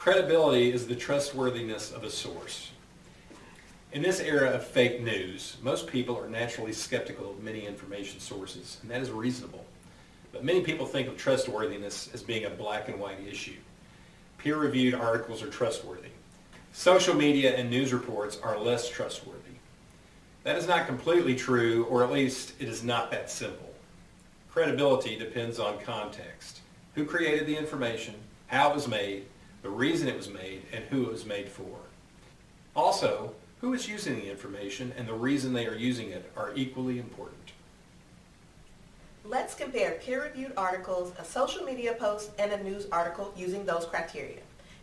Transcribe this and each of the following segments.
Credibility is the trustworthiness of a source. In this era of fake news, most people are naturally skeptical of many information sources, and that is reasonable. But many people think of trustworthiness as being a black and white issue. Peer-reviewed articles are trustworthy. Social media and news reports are less trustworthy. That is not completely true, or at least it is not that simple. Credibility depends on context. Who created the information, how it was made, the reason it was made, and who it was made for. Also, who is using the information and the reason they are using it are equally important. Let's compare peer-reviewed articles, a social media post, and a news article using those criteria.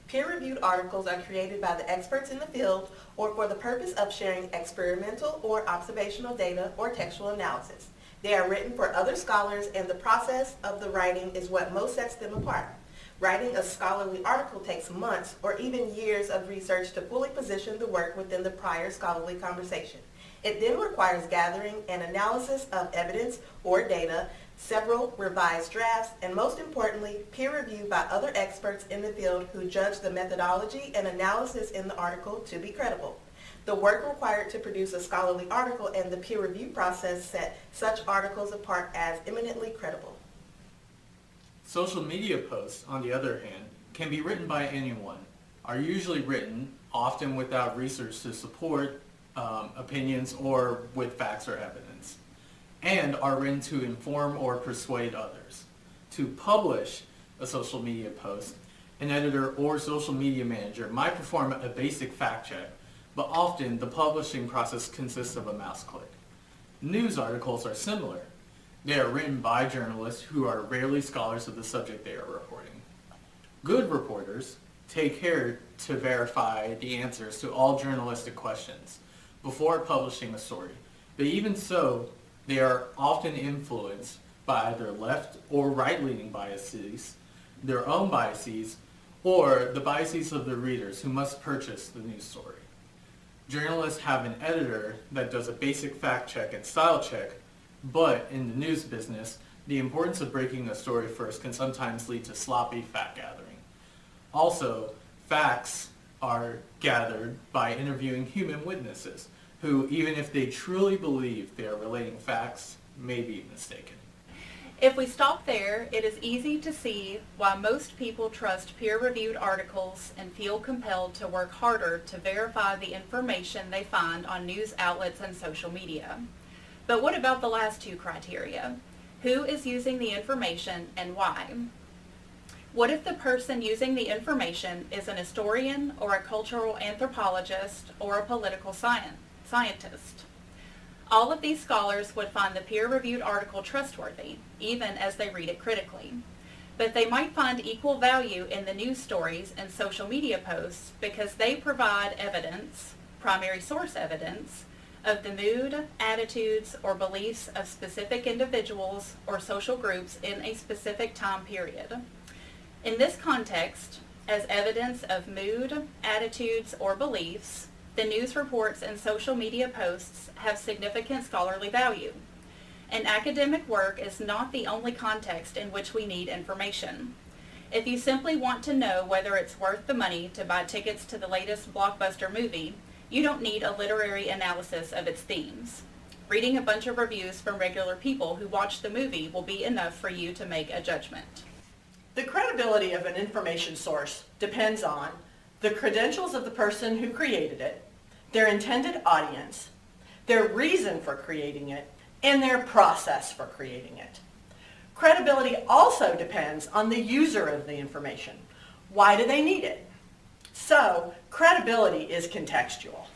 Peer-reviewed articles are created by the experts in the field or for the purpose of sharing experimental or observational data or textual analysis. They are written for other scholars, and the process of the writing is what most sets them apart. Writing a scholarly article takes months or even years of research to fully position the work within the prior scholarly conversation. It then requires gathering and analysis of evidence or data, several revised drafts, and most importantly, peer review by other experts in the field who judge the methodology and analysis in the article to be credible. The work required to produce a scholarly article and the peer review process set such articles apart as eminently credible. Social media posts, on the other hand, can be written by anyone, are usually written, often without research to support opinions or with facts or evidence, and are written to inform or persuade others. To publish a social media post, an editor or social media manager might perform a basic fact check, but often the publishing process consists of a mouse click. News articles are similar. They are written by journalists who are rarely scholars of the subject they are reporting. Good reporters take care to verify the answers to all journalistic questions before publishing a story, but even so, they are often influenced by either left or right-leaning biases, their own biases, or the biases of the readers who must purchase the news story. Journalists have an editor that does a basic fact check and style check, but in the news business, the importance of breaking a story first can sometimes lead to sloppy fact gathering. Also, facts are gathered by interviewing human witnesses who, even if they truly believe they are relating facts, may be mistaken. If we stop there, it is easy to see why most people trust peer-reviewed articles and feel compelled to work harder to verify the information they find on news outlets and social media. But what about the last two criteria? Who is using the information and why? What if the person using the information is an historian or a cultural anthropologist or a political scientist? All of these scholars would find the peer-reviewed article trustworthy, even as they read it critically. But they might find equal value in the news stories and social media posts because they provide evidence, primary source evidence, of the mood, attitudes, or beliefs of specific individuals or social groups in a specific time period. In this context, as evidence of mood, attitudes, or beliefs, the news reports and social media posts have significant scholarly value. And academic work is not the only context in which we need information. If you simply want to know whether it's worth the money to buy tickets to the latest blockbuster movie, you don't need a literary analysis of its themes. Reading a bunch of reviews from regular people who watched the movie will be enough for you to make a judgment. The credibility of an information source depends on the credentials of the person who created it, their intended audience, their reason for creating it, and their process for creating it. Credibility also depends on the user of the information. Why do they need it? So, credibility is contextual.